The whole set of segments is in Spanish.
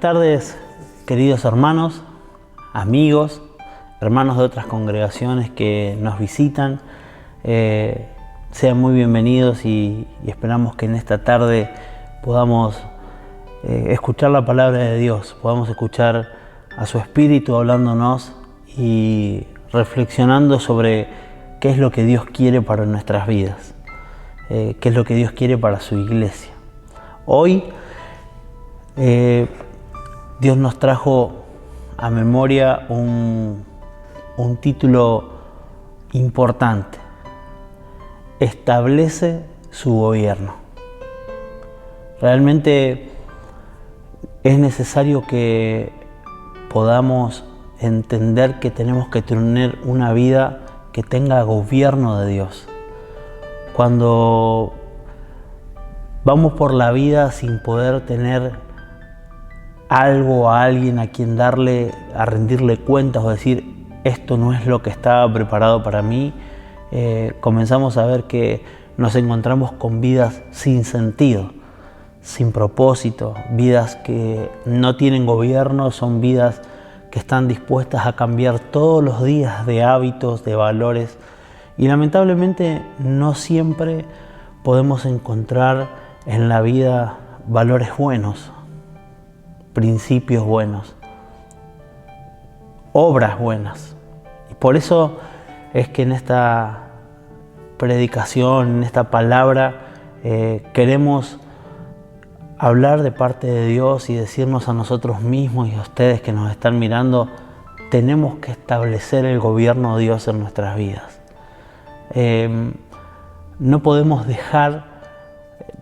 tardes, queridos hermanos, amigos, hermanos de otras congregaciones que nos visitan. Sean muy bienvenidos y esperamos que en esta tarde podamos escuchar la palabra de Dios, podamos escuchar a su Espíritu hablándonos y reflexionando sobre qué es lo que Dios quiere para nuestras vidas, qué es lo que Dios quiere para su iglesia. Hoy Dios nos trajo a memoria un título importante: establece su gobierno. Realmente es necesario que podamos entender que tenemos que tener una vida que tenga gobierno de Dios. Cuando vamos por la vida sin poder tener algo a alguien a quien a rendirle cuentas o decir esto no es lo que estaba preparado para mí, comenzamos a ver que nos encontramos con vidas sin sentido, sin propósito, vidas que no tienen gobierno, son vidas que están dispuestas a cambiar todos los días de hábitos, de valores, y lamentablemente no siempre podemos encontrar en la vida valores buenos, principios buenos, obras buenas. Y por eso es que en esta predicación, en esta palabra, queremos hablar de parte de Dios y decirnos a nosotros mismos y a ustedes que nos están mirando: tenemos que establecer el gobierno de Dios en nuestras vidas. No podemos dejar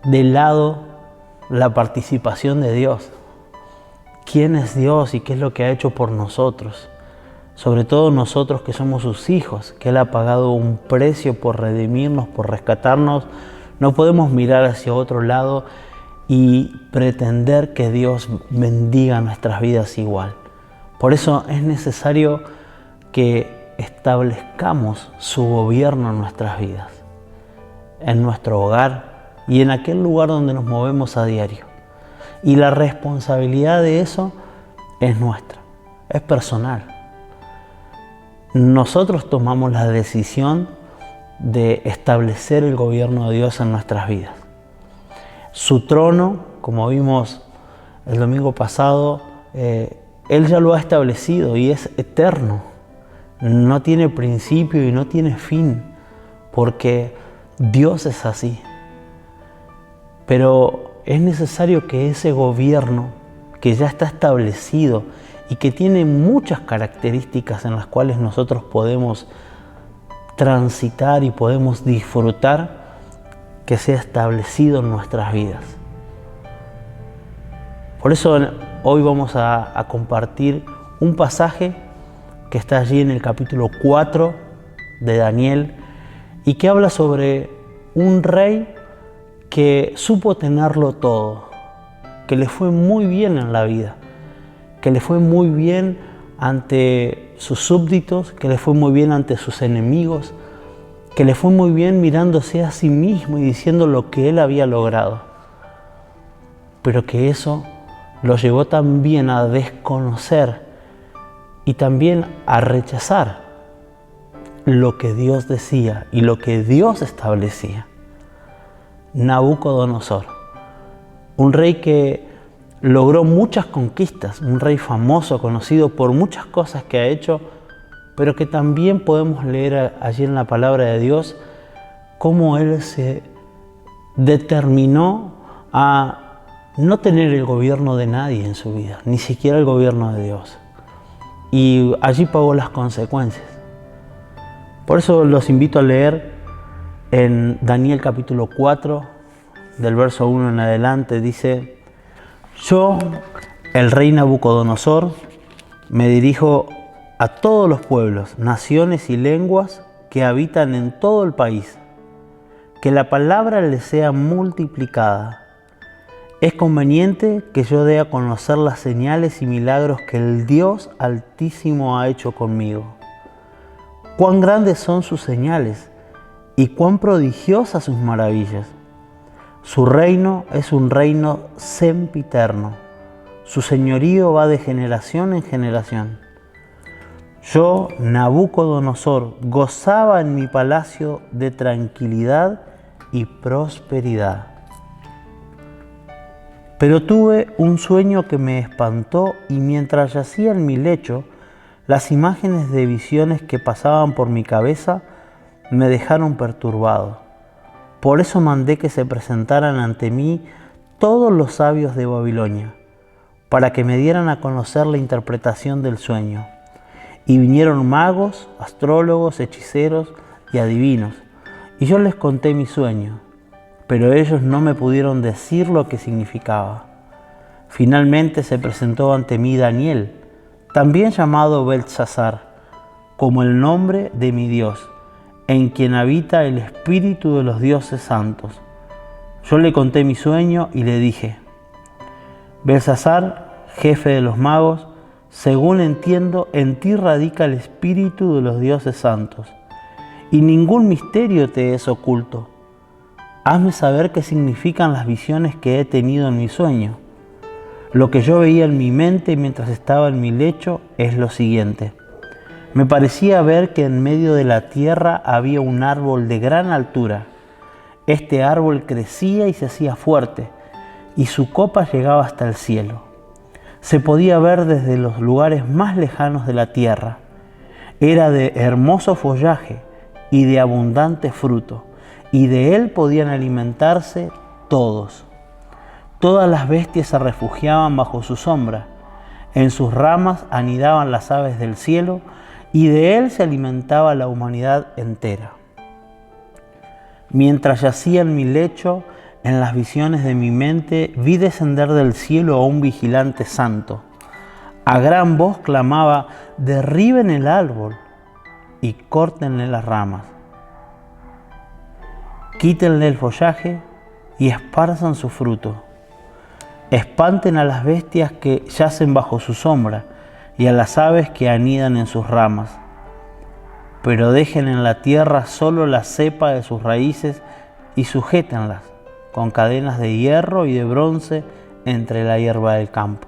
de lado la participación de Dios. ¿Quién es Dios y qué es lo que ha hecho por nosotros? Sobre todo nosotros que somos sus hijos, que Él ha pagado un precio por redimirnos, por rescatarnos. No podemos mirar hacia otro lado y pretender que Dios bendiga nuestras vidas igual. Por eso es necesario que establezcamos su gobierno en nuestras vidas, en nuestro hogar y en aquel lugar donde nos movemos a diario. Y la responsabilidad de eso es nuestra, es personal. Nosotros tomamos la decisión de establecer el gobierno de Dios en nuestras vidas. Su trono, como vimos el domingo pasado, Él ya lo ha establecido y es eterno. No tiene principio y no tiene fin, porque Dios es así. Pero es necesario que ese gobierno, que ya está establecido y que tiene muchas características en las cuales nosotros podemos transitar y podemos disfrutar, que sea establecido en nuestras vidas. Por eso hoy vamos a compartir un pasaje que está allí en el capítulo 4 de Daniel y que habla sobre un rey que supo tenerlo todo, que le fue muy bien en la vida, que le fue muy bien ante sus súbditos, que le fue muy bien ante sus enemigos, que le fue muy bien mirándose a sí mismo y diciendo lo que él había logrado, pero que eso lo llevó también a desconocer y también a rechazar lo que Dios decía y lo que Dios establecía. Nabucodonosor, un rey que logró muchas conquistas, un rey famoso, conocido por muchas cosas que ha hecho, pero que también podemos leer allí en la palabra de Dios cómo él se determinó a no tener el gobierno de nadie en su vida, ni siquiera el gobierno de Dios. Y allí pagó las consecuencias. Por eso los invito a leer en Daniel capítulo 4, del verso 1 en adelante. Dice: yo, el rey Nabucodonosor, me dirijo a todos los pueblos, naciones y lenguas que habitan en todo el país. Que la palabra les sea multiplicada. Es conveniente que yo dé a conocer las señales y milagros que el Dios Altísimo ha hecho conmigo. Cuán grandes son sus señales y cuán prodigiosas sus maravillas. Su reino es un reino sempiterno, Su señorío va de generación en generación. Yo, Nabucodonosor, gozaba en mi palacio de tranquilidad y prosperidad. Pero tuve un sueño que me espantó y mientras yacía en mi lecho, las imágenes de visiones que pasaban por mi cabeza me dejaron perturbado. Por eso mandé que se presentaran ante mí todos los sabios de Babilonia, para que me dieran a conocer la interpretación del sueño. Y vinieron magos, astrólogos, hechiceros y adivinos, y yo les conté mi sueño, pero ellos no me pudieron decir lo que significaba. Finalmente se presentó ante mí Daniel, también llamado Beltsasar, como el nombre de mi Dios, en quien habita el espíritu de los dioses santos. Yo le conté mi sueño y le dije: Beltsasar, jefe de los magos, según entiendo, en ti radica el espíritu de los dioses santos, y ningún misterio te es oculto. Hazme saber qué significan las visiones que he tenido en mi sueño. Lo que yo veía en mi mente mientras estaba en mi lecho es lo siguiente. Me parecía ver que en medio de la tierra había un árbol de gran altura. Este árbol crecía y se hacía fuerte, y su copa llegaba hasta el cielo. Se podía ver desde los lugares más lejanos de la tierra. Era de hermoso follaje y de abundante fruto, y de él podían alimentarse todos. Todas las bestias se refugiaban bajo su sombra. En sus ramas anidaban las aves del cielo, y de él se alimentaba la humanidad entera. Mientras yacía en mi lecho, en las visiones de mi mente vi descender del cielo a un vigilante santo. A gran voz clamaba: derriben el árbol y córtenle las ramas. Quítenle el follaje y esparzan su fruto. Espanten a las bestias que yacen bajo su sombra y a las aves que anidan en sus ramas. Pero dejen en la tierra solo la cepa de sus raíces y sujétenlas con cadenas de hierro y de bronce entre la hierba del campo.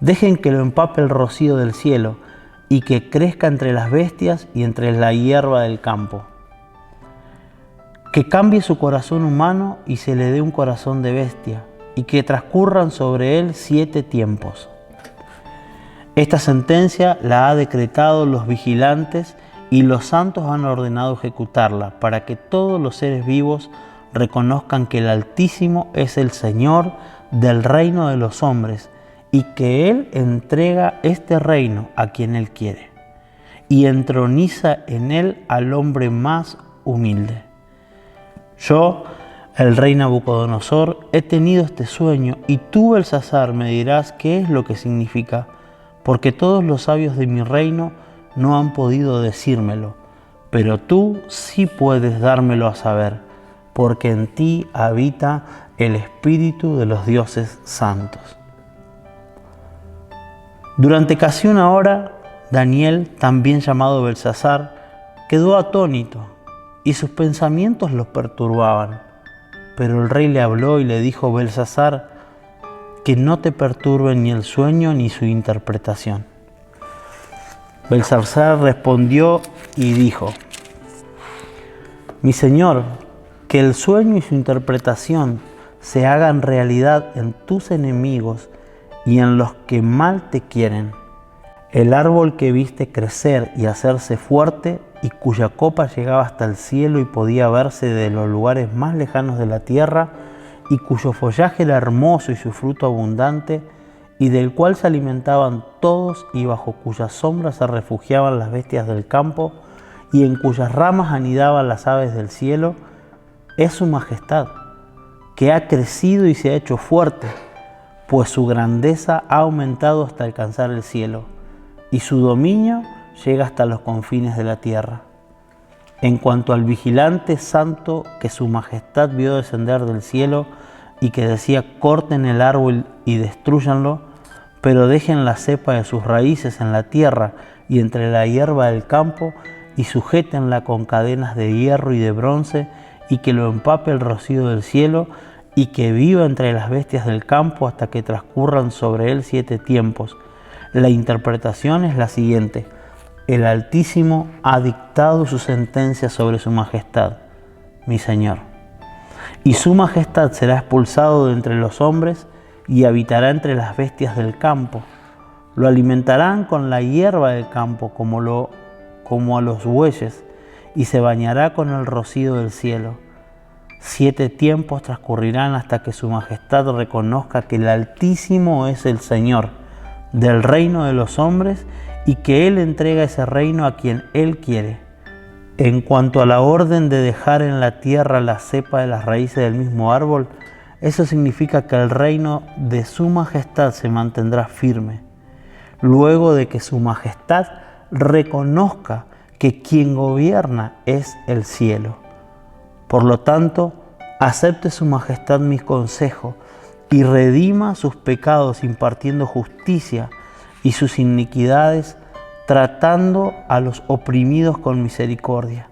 Dejen que lo empape el rocío del cielo y que crezca entre las bestias y entre la hierba del campo. Que cambie su corazón humano y se le dé un corazón de bestia, y que transcurran sobre él 7 tiempos. Esta sentencia la ha decretado los vigilantes y los santos han ordenado ejecutarla para que todos los seres vivos reconozcan que el Altísimo es el Señor del reino de los hombres y que Él entrega este reino a quien Él quiere y entroniza en él al hombre más humilde. Yo, el rey Nabucodonosor, he tenido este sueño y tú, Beltsasar, me dirás qué es lo que significa, porque todos los sabios de mi reino no han podido decírmelo, pero tú sí puedes dármelo a saber, porque en ti habita el espíritu de los dioses santos. Durante casi una hora, Daniel, también llamado Beltsasar, quedó atónito y sus pensamientos los perturbaban. Pero el rey le habló y le dijo: Beltsasar, que no te perturben ni el sueño ni su interpretación. Beltsasar respondió y dijo: Mi señor, que el sueño y su interpretación se hagan realidad en tus enemigos y en los que mal te quieren. El árbol que viste crecer y hacerse fuerte y cuya copa llegaba hasta el cielo y podía verse de los lugares más lejanos de la tierra, y cuyo follaje era hermoso y su fruto abundante, y del cual se alimentaban todos y bajo cuya sombra se refugiaban las bestias del campo, y en cuyas ramas anidaban las aves del cielo, es su majestad, que ha crecido y se ha hecho fuerte, pues su grandeza ha aumentado hasta alcanzar el cielo, y su dominio llega hasta los confines de la tierra. En cuanto al vigilante santo que su majestad vio descender del cielo y que decía: corten el árbol y destrúyanlo, pero dejen la cepa de sus raíces en la tierra y entre la hierba del campo, y sujétenla con cadenas de hierro y de bronce, y que lo empape el rocío del cielo, y que viva entre las bestias del campo hasta que transcurran sobre él 7 tiempos. La interpretación es la siguiente: el Altísimo ha dictado su sentencia sobre su majestad, mi Señor, y su majestad será expulsado de entre los hombres y habitará entre las bestias del campo. Lo alimentarán con la hierba del campo como a los bueyes, y se bañará con el rocío del cielo. 7 tiempos transcurrirán hasta que su majestad reconozca que el Altísimo es el Señor del reino de los hombres y que Él entrega ese reino a quien Él quiere. En cuanto a la orden de dejar en la tierra la cepa de las raíces del mismo árbol, eso significa que el reino de su majestad se mantendrá firme, luego de que su majestad reconozca que quien gobierna es el cielo. Por lo tanto, acepte su majestad mis consejos y redima sus pecados impartiendo justicia y sus iniquidades tratando a los oprimidos con misericordia,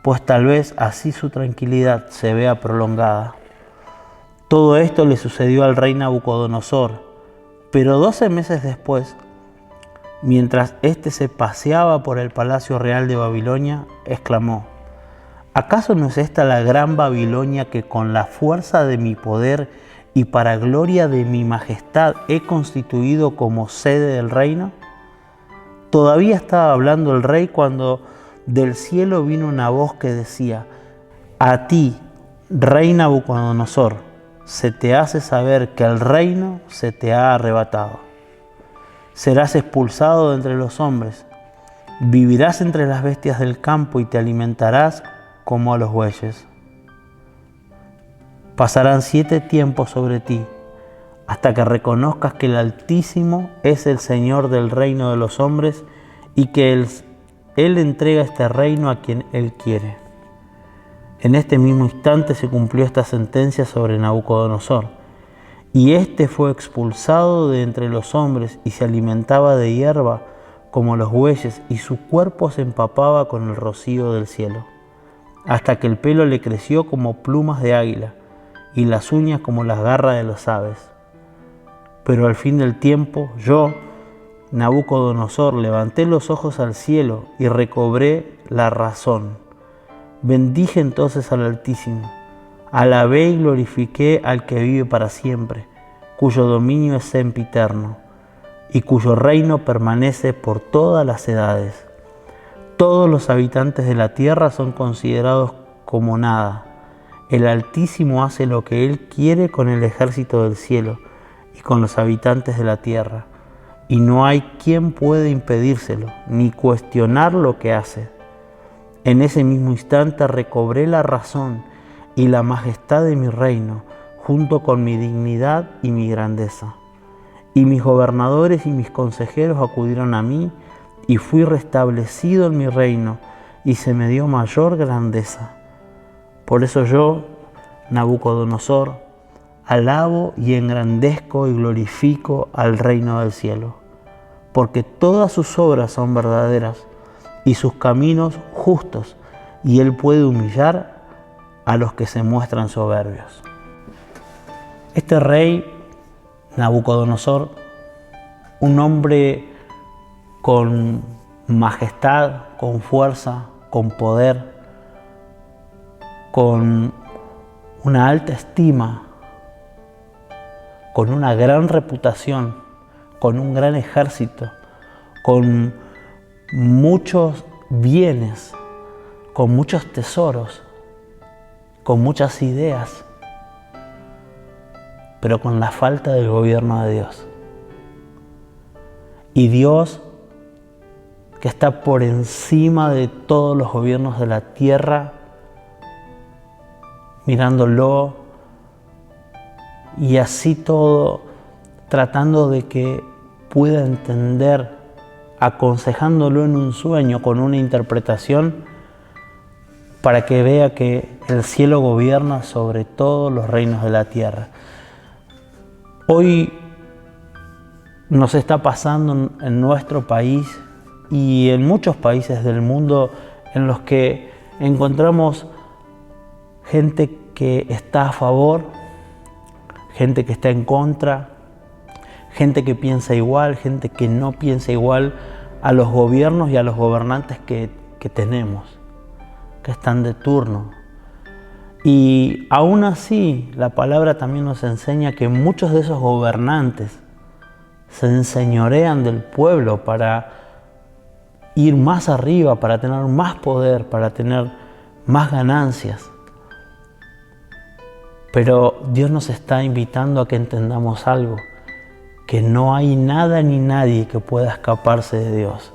pues tal vez así su tranquilidad se vea prolongada. Todo esto le sucedió al rey Nabucodonosor, pero 12 meses después, mientras éste se paseaba por el palacio real de Babilonia, exclamó: ¿acaso no es esta la gran Babilonia que con la fuerza de mi poder y para gloria de mi majestad he constituido como sede del reino? Todavía estaba hablando el rey cuando del cielo vino una voz que decía: a ti, rey Nabucodonosor, se te hace saber que el reino se te ha arrebatado. Serás expulsado de entre los hombres, vivirás entre las bestias del campo y te alimentarás como a los bueyes. Pasarán 7 tiempos sobre ti, hasta que reconozcas que el Altísimo es el Señor del reino de los hombres y que Él entrega este reino a quien Él quiere. En este mismo instante se cumplió esta sentencia sobre Nabucodonosor, y éste fue expulsado de entre los hombres y se alimentaba de hierba como los bueyes, y su cuerpo se empapaba con el rocío del cielo, hasta que el pelo le creció como plumas de águila y las uñas como las garras de las aves. Pero al fin del tiempo, yo, Nabucodonosor, levanté los ojos al cielo y recobré la razón. Bendije entonces al Altísimo, alabé y glorifiqué al que vive para siempre, cuyo dominio es sempiterno y cuyo reino permanece por todas las edades. Todos los habitantes de la tierra son considerados como nada. El Altísimo hace lo que Él quiere con el ejército del cielo y con los habitantes de la tierra, y no hay quien pueda impedírselo ni cuestionar lo que hace. En ese mismo instante recobré la razón y la majestad de mi reino, junto con mi dignidad y mi grandeza. Y mis gobernadores y mis consejeros acudieron a mí, y fui restablecido en mi reino, y se me dio mayor grandeza. Por eso yo, Nabucodonosor, alabo y engrandezco y glorifico al reino del cielo, porque todas sus obras son verdaderas y sus caminos justos, y Él puede humillar a los que se muestran soberbios. Este rey, Nabucodonosor, un hombre con majestad, con fuerza, con poder, con una alta estima, con una gran reputación, con un gran ejército, con muchos bienes, con muchos tesoros, con muchas ideas, pero con la falta del gobierno de Dios. Y Dios, que está por encima de todos los gobiernos de la tierra, mirándolo y así todo, tratando de que pueda entender, aconsejándolo en un sueño con una interpretación, para que vea que el cielo gobierna sobre todos los reinos de la tierra. Hoy nos está pasando en nuestro país y en muchos países del mundo en los que encontramos gente que está a favor gente que está en contra, gente que piensa igual, gente que no piensa igual a los gobiernos y a los gobernantes que tenemos, que están de turno. Y aún así, la palabra también nos enseña que muchos de esos gobernantes se enseñorean del pueblo para ir más arriba, para tener más poder, para tener más ganancias. Pero Dios nos está invitando a que entendamos algo, que no hay nada ni nadie que pueda escaparse de Dios,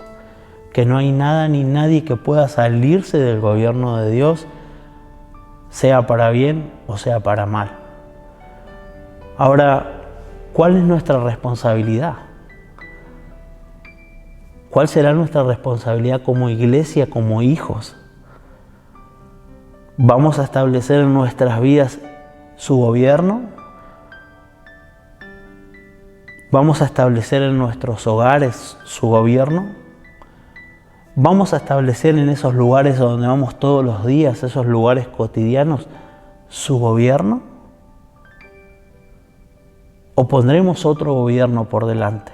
que no hay nada ni nadie que pueda salirse del gobierno de Dios, sea para bien o sea para mal. Ahora, ¿cuál es nuestra responsabilidad? ¿Cuál será nuestra responsabilidad como iglesia, como hijos? ¿Vamos a establecer en nuestras vidas su gobierno? ¿Vamos a establecer en nuestros hogares su gobierno? ¿Vamos a establecer en esos lugares donde vamos todos los días, esos lugares cotidianos, su gobierno? ¿O pondremos otro gobierno por delante?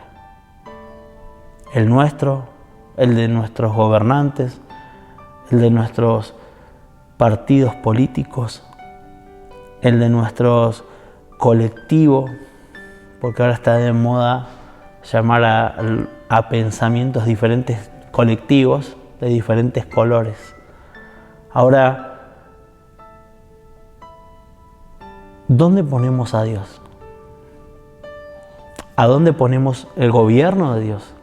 El nuestro, el de nuestros gobernantes, el de nuestros partidos políticos, el de nuestros colectivos, porque ahora está de moda llamar a pensamientos diferentes colectivos de diferentes colores. Ahora, ¿dónde ponemos a Dios? ¿A dónde ponemos el gobierno de Dios?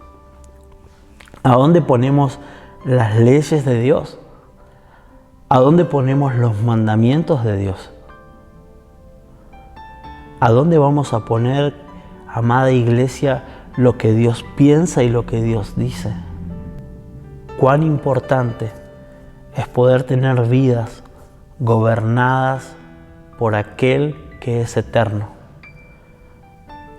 ¿A dónde ponemos las leyes de Dios? ¿A dónde ponemos los mandamientos de Dios? ¿A dónde vamos a poner, amada iglesia, lo que Dios piensa y lo que Dios dice? Cuán importante es poder tener vidas gobernadas por aquel que es eterno.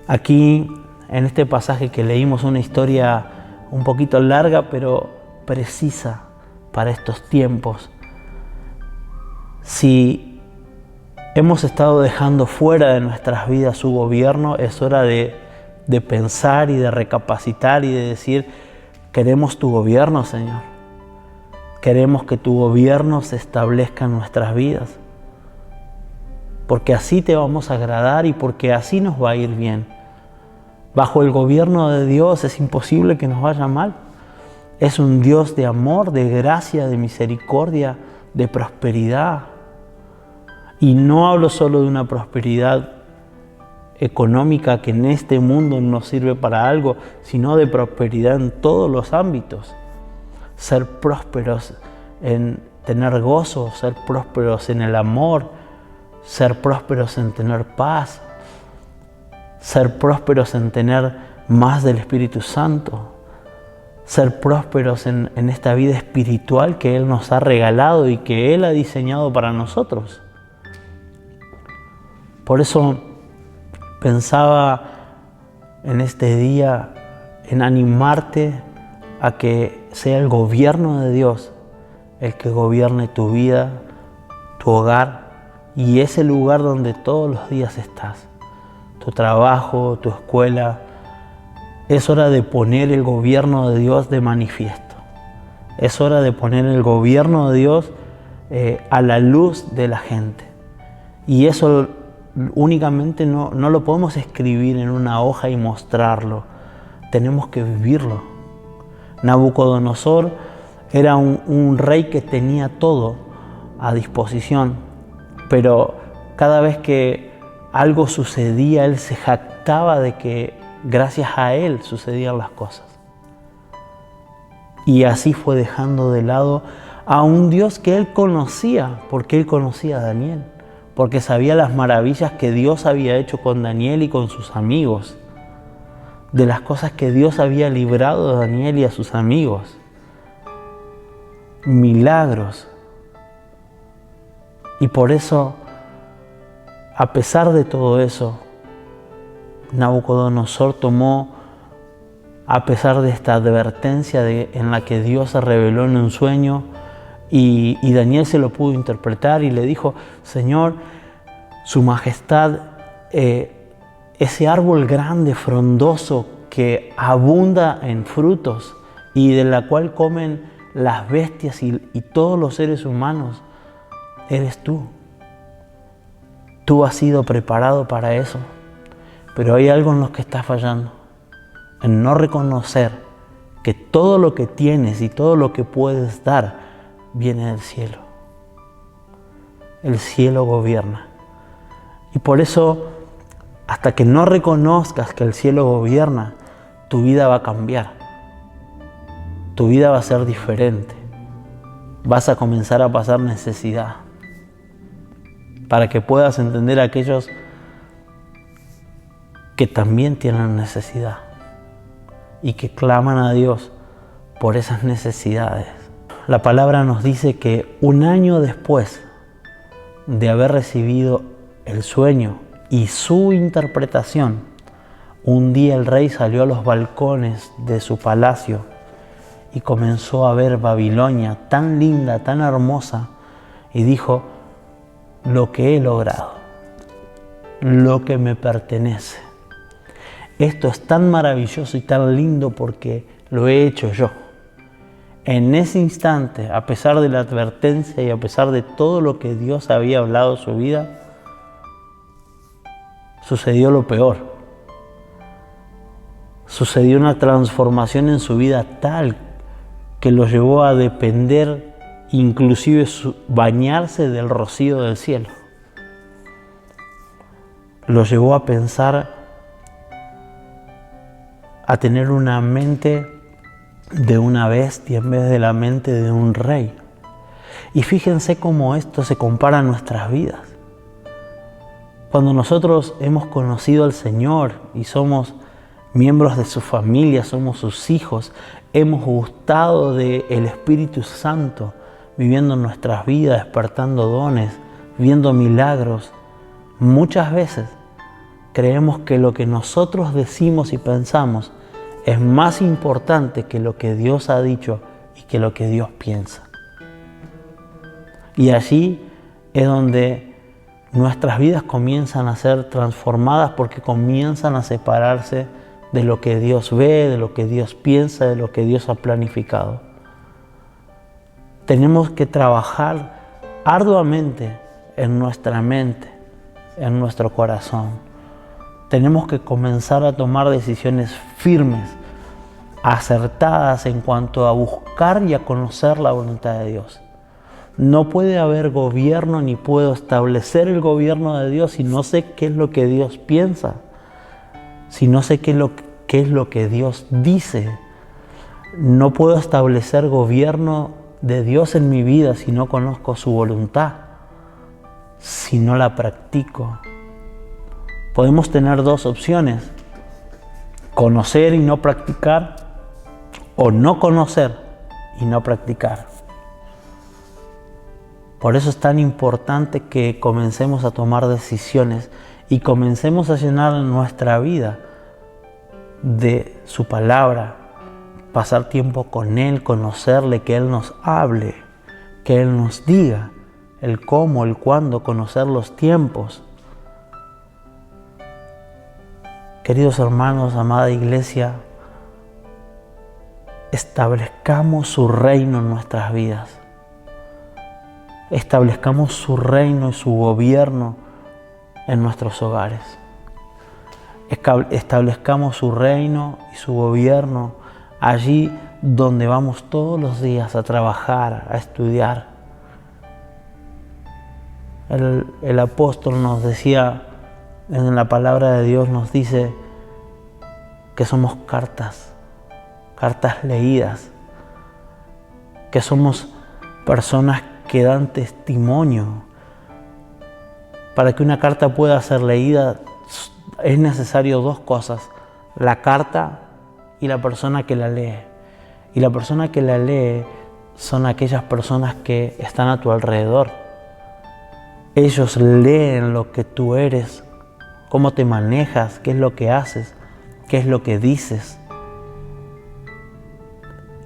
Aquí, en este pasaje que leímos, una historia un poquito larga, pero precisa para estos tiempos. Si hemos estado dejando fuera de nuestras vidas su gobierno, es hora de pensar y de recapacitar y de decir: queremos tu gobierno, Señor. Queremos que tu gobierno se establezca en nuestras vidas, porque así te vamos a agradar y porque así nos va a ir bien. Bajo el gobierno de Dios es imposible que nos vaya mal. Es un Dios de amor, de gracia, de misericordia, de prosperidad. Y no hablo solo de una prosperidad económica que en este mundo nos sirve para algo, sino de prosperidad en todos los ámbitos. Ser prósperos en tener gozo, ser prósperos en el amor, ser prósperos en tener paz, ser prósperos en tener más del Espíritu Santo, ser prósperos en esta vida espiritual que Él nos ha regalado y que Él ha diseñado para nosotros. Por eso pensaba en este día en animarte a que sea el gobierno de Dios el que gobierne tu vida, tu hogar y ese lugar donde todos los días estás, tu trabajo, tu escuela. Es hora de poner el gobierno de Dios de manifiesto. Es hora de poner el gobierno de Dios a la luz de la gente. Y eso únicamente no lo podemos escribir en una hoja y mostrarlo. Tenemos que vivirlo. Nabucodonosor era un rey que tenía todo a disposición, pero cada vez que algo sucedía, él se jactaba de que gracias a él sucedían las cosas. Y así fue dejando de lado a un Dios que él conocía, porque él conocía a Daniel, porque sabía las maravillas que Dios había hecho con Daniel y con sus amigos, de las cosas que Dios había librado a Daniel y a sus amigos, milagros. Y por eso, a pesar de todo eso, Nabucodonosor tomó, a pesar de esta advertencia en la que Dios se reveló en un sueño, y Daniel se lo pudo interpretar y le dijo: Señor, su majestad ese árbol grande, frondoso, que abunda en frutos y de la cual comen las bestias y todos los seres humanos, eres tú. Tú has sido preparado para eso, pero hay algo en lo que estás fallando, en no reconocer que todo lo que tienes y todo lo que puedes dar viene del cielo. El cielo gobierna. Y por eso, hasta que no reconozcas que el cielo gobierna, tu vida va a cambiar. Tu vida va a ser diferente. Vas a comenzar a pasar necesidad. Para que puedas entender a aquellos que también tienen necesidad y que claman a Dios por esas necesidades. La palabra nos dice que un año después de haber recibido el sueño y su interpretación, un día el rey salió a los balcones de su palacio y comenzó a ver Babilonia tan linda, tan hermosa, y dijo: lo que he logrado, lo que me pertenece. Esto es tan maravilloso y tan lindo porque lo he hecho yo. En ese instante, a pesar de la advertencia y a pesar de todo lo que Dios había hablado en su vida, sucedió lo peor. Sucedió una transformación en su vida tal que lo llevó a depender, inclusive bañarse del rocío del cielo. Lo llevó a pensar, a tener una mente de una bestia en vez de la mente de un rey. Y fíjense cómo esto se compara a nuestras vidas. Cuando nosotros hemos conocido al Señor y somos miembros de su familia, somos sus hijos, hemos gustado del Espíritu Santo, viviendo nuestras vidas, despertando dones, viendo milagros, muchas veces creemos que lo que nosotros decimos y pensamos es más importante que lo que Dios ha dicho y que lo que Dios piensa. Y allí es donde nuestras vidas comienzan a ser transformadas, porque comienzan a separarse de lo que Dios ve, de lo que Dios piensa, de lo que Dios ha planificado. Tenemos que trabajar arduamente en nuestra mente, en nuestro corazón. Tenemos que comenzar a tomar decisiones firmes, acertadas en cuanto a buscar y a conocer la voluntad de Dios. No puede haber gobierno ni puedo establecer el gobierno de Dios si no sé qué es lo que Dios piensa, si no sé qué es lo que Dios dice. No puedo establecer gobierno de Dios en mi vida si no conozco su voluntad, si no la practico. Podemos tener dos opciones: conocer y no practicar, o no conocer y no practicar. Por eso es tan importante que comencemos a tomar decisiones y comencemos a llenar nuestra vida de su palabra, pasar tiempo con Él, conocerle, que Él nos hable, que Él nos diga el cómo, el cuándo, conocer los tiempos. Queridos hermanos, amada iglesia, establezcamos su reino en nuestras vidas. Establezcamos su reino y su gobierno en nuestros hogares. Establezcamos su reino y su gobierno allí donde vamos todos los días a trabajar, a estudiar. El apóstol nos decía, en la palabra de Dios nos dice que somos cartas leídas, que somos personas que dan testimonio. Para que una carta pueda ser leída es necesario dos cosas: la carta y la persona que la lee. Y la persona que la lee son aquellas personas que están a tu alrededor. Ellos leen lo que tú eres, cómo te manejas, qué es lo que haces, qué es lo que dices.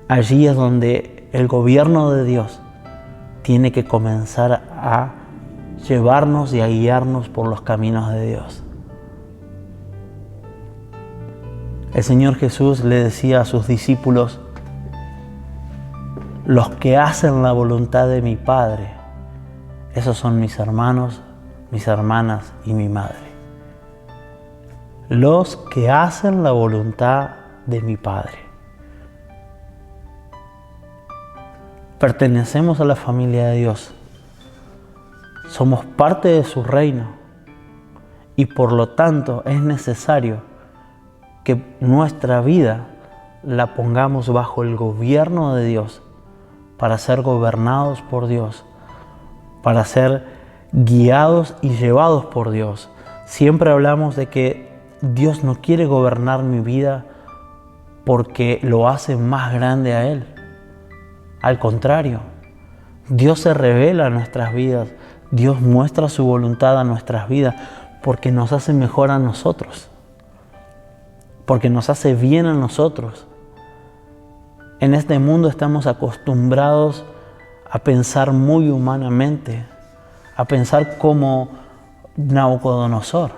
Allí es donde el gobierno de Dios tiene que comenzar a llevarnos y a guiarnos por los caminos de Dios. El Señor Jesús le decía a sus discípulos: los que hacen la voluntad de mi Padre, esos son mis hermanos, mis hermanas y mi madre. Los que hacen la voluntad de mi Padre. Pertenecemos a la familia de Dios. Somos parte de su reino. Y por lo tanto es necesario que nuestra vida la pongamos bajo el gobierno de Dios, para ser gobernados por Dios, para ser guiados y llevados por Dios. Siempre hablamos de que Dios no quiere gobernar mi vida porque lo hace más grande a Él. Al contrario, Dios se revela a nuestras vidas, Dios muestra su voluntad a nuestras vidas porque nos hace mejor a nosotros, porque nos hace bien a nosotros. En este mundo estamos acostumbrados a pensar muy humanamente, a pensar como Nabucodonosor.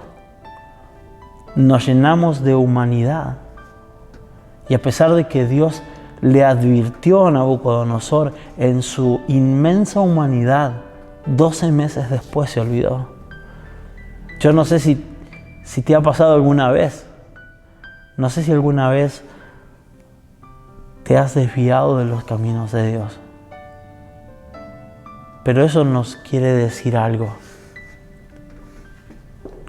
Nos llenamos de humanidad. Y a pesar de que Dios le advirtió a Nabucodonosor en su inmensa humanidad, 12 meses después se olvidó. Yo no sé si te ha pasado alguna vez. No sé si alguna vez te has desviado de los caminos de Dios. Pero eso nos quiere decir algo.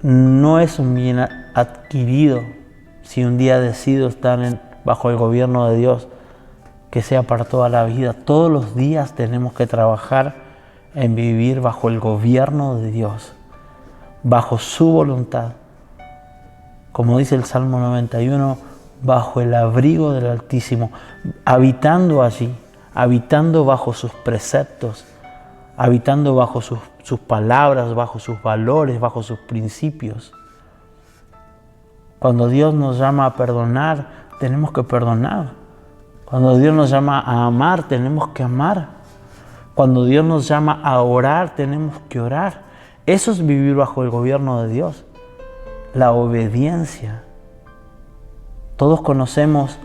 No es un bien adquirido si un día decido estar bajo el gobierno de Dios, que sea para toda la vida. Todos los días tenemos que trabajar en vivir bajo el gobierno de Dios, bajo su voluntad. Como dice el Salmo 91, bajo el abrigo del Altísimo, habitando allí, habitando bajo sus preceptos, habitando bajo sus palabras, bajo sus valores, bajo sus principios. Cuando Dios nos llama a perdonar, tenemos que perdonar. Cuando Dios nos llama a amar, tenemos que amar. Cuando Dios nos llama a orar, tenemos que orar. Eso es vivir bajo el gobierno de Dios. La obediencia. Todos conocemos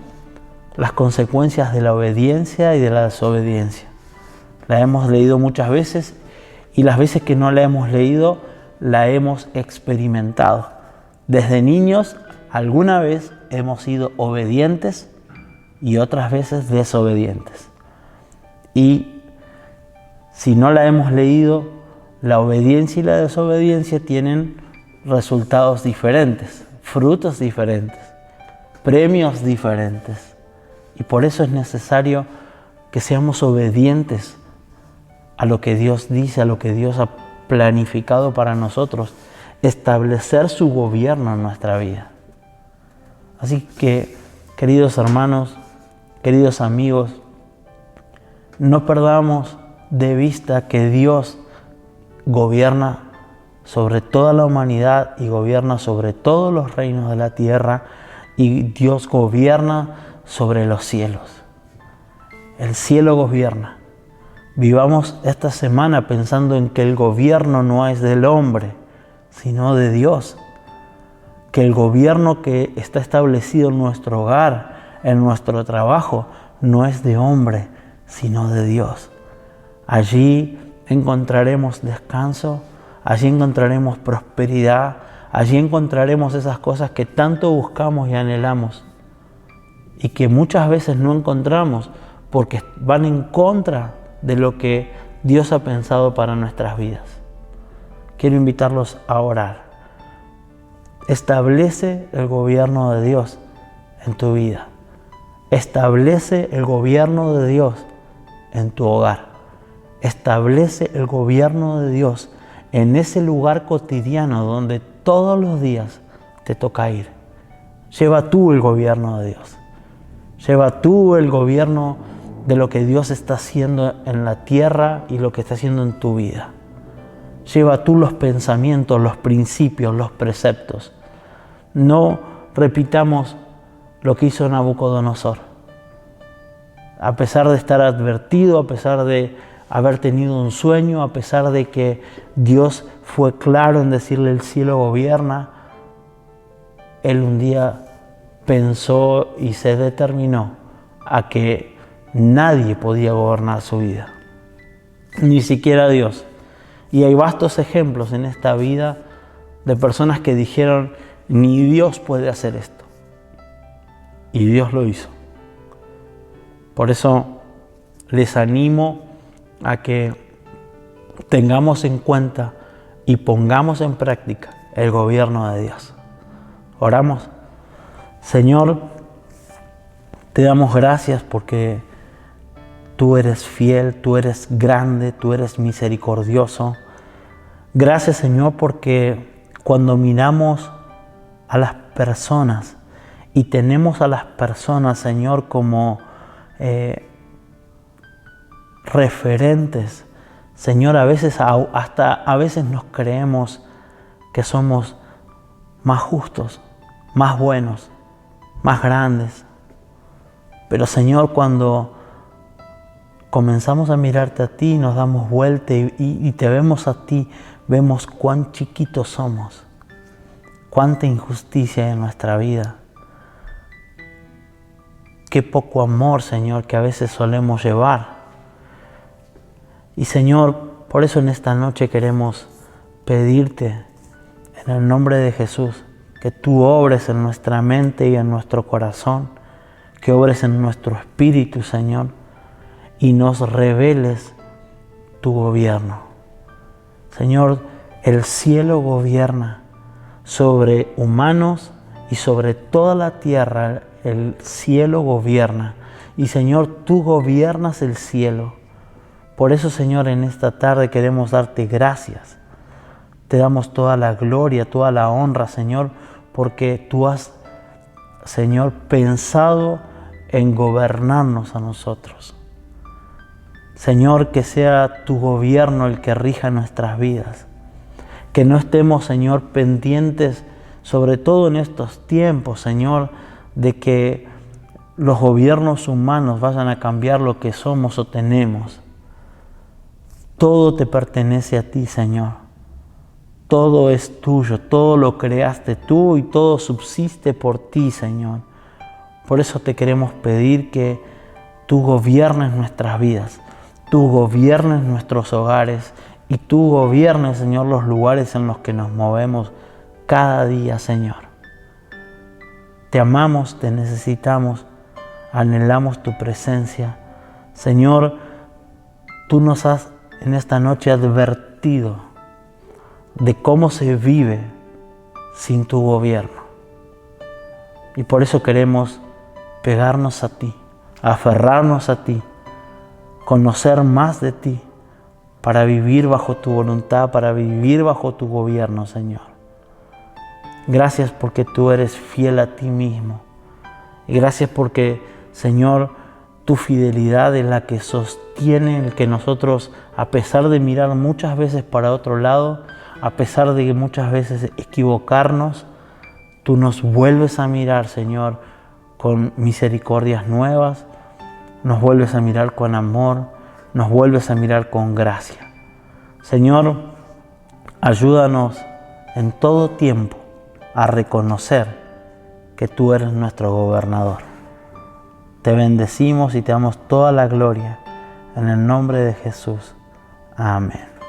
las consecuencias de la obediencia y de la desobediencia. La hemos leído muchas veces y las veces que no la hemos leído, la hemos experimentado. Desde niños, alguna vez hemos sido obedientes y otras veces desobedientes. Y si no la hemos leído, la obediencia y la desobediencia tienen resultados diferentes, frutos diferentes, premios diferentes. Y por eso es necesario que seamos obedientes a lo que Dios dice, a lo que Dios ha planificado para nosotros, establecer su gobierno en nuestra vida. Así que, queridos hermanos, queridos amigos, no perdamos de vista que Dios gobierna sobre toda la humanidad y gobierna sobre todos los reinos de la tierra, y Dios gobierna sobre los cielos. El cielo gobierna. Vivamos esta semana pensando en que el gobierno no es del hombre, sino de Dios. Que el gobierno que está establecido en nuestro hogar, en nuestro trabajo, no es de hombre, sino de Dios. Allí encontraremos descanso, allí encontraremos prosperidad, allí encontraremos esas cosas que tanto buscamos y anhelamos y que muchas veces no encontramos porque van en contra de lo que Dios ha pensado para nuestras vidas. Quiero invitarlos a orar. Establece el gobierno de Dios en tu vida. Establece el gobierno de Dios en tu hogar. Establece el gobierno de Dios en ese lugar cotidiano donde todos los días te toca ir. Lleva tú el gobierno de Dios. Lleva tú el gobierno de lo que Dios está haciendo en la tierra y lo que está haciendo en tu vida. Lleva tú los pensamientos, los principios, los preceptos. No repitamos lo que hizo Nabucodonosor. A pesar de estar advertido, a pesar de haber tenido un sueño, a pesar de que Dios fue claro en decirle el cielo gobierna, él un día pensó y se determinó a que nadie podía gobernar su vida, ni siquiera Dios. Y hay vastos ejemplos en esta vida de personas que dijeron, ni Dios puede hacer esto. Y Dios lo hizo. Por eso les animo a que tengamos en cuenta y pongamos en práctica el gobierno de Dios. Oramos. Señor, te damos gracias porque tú eres fiel, tú eres grande, tú eres misericordioso. Gracias, Señor, porque cuando miramos a las personas y tenemos a las personas, Señor, como referentes, Señor, a veces a veces nos creemos que somos más justos, más buenos, más grandes. Pero, Señor, cuando comenzamos a mirarte a ti, nos damos vuelta y te vemos a ti, vemos cuán chiquitos somos, cuánta injusticia hay en nuestra vida. Qué poco amor, Señor, que a veces solemos llevar. Y, Señor, por eso en esta noche queremos pedirte, en el nombre de Jesús, que tú obres en nuestra mente y en nuestro corazón, que obres en nuestro espíritu, Señor, y nos reveles tu gobierno. Señor, el cielo gobierna sobre humanos y sobre toda la tierra. El cielo gobierna. Y, Señor, tú gobiernas el cielo. Por eso, Señor, en esta tarde queremos darte gracias. Te damos toda la gloria, toda la honra, Señor, porque tú has, Señor, pensado en gobernarnos a nosotros. Señor, que sea tu gobierno el que rija nuestras vidas. Que no estemos, Señor, pendientes, sobre todo en estos tiempos, Señor, de que los gobiernos humanos vayan a cambiar lo que somos o tenemos. Todo te pertenece a ti, Señor. Todo es tuyo, todo lo creaste tú y todo subsiste por ti, Señor. Por eso te queremos pedir que tú gobiernes nuestras vidas, tú gobiernes nuestros hogares y tú gobiernes, Señor, los lugares en los que nos movemos cada día, Señor. Te amamos, te necesitamos, anhelamos tu presencia. Señor, tú nos has en esta noche advertido de cómo se vive sin tu gobierno. Y por eso queremos pegarnos a ti, aferrarnos a ti, conocer más de ti, para vivir bajo tu voluntad, para vivir bajo tu gobierno, Señor. Gracias porque tú eres fiel a ti mismo. Y gracias porque, Señor, tu fidelidad es la que sostiene el que nosotros, a pesar de mirar muchas veces para otro lado, a pesar de que muchas veces equivocarnos, tú nos vuelves a mirar, Señor, con misericordias nuevas, nos vuelves a mirar con amor, nos vuelves a mirar con gracia. Señor, ayúdanos en todo tiempo a reconocer que tú eres nuestro gobernador. Te bendecimos y te damos toda la gloria en el nombre de Jesús. Amén.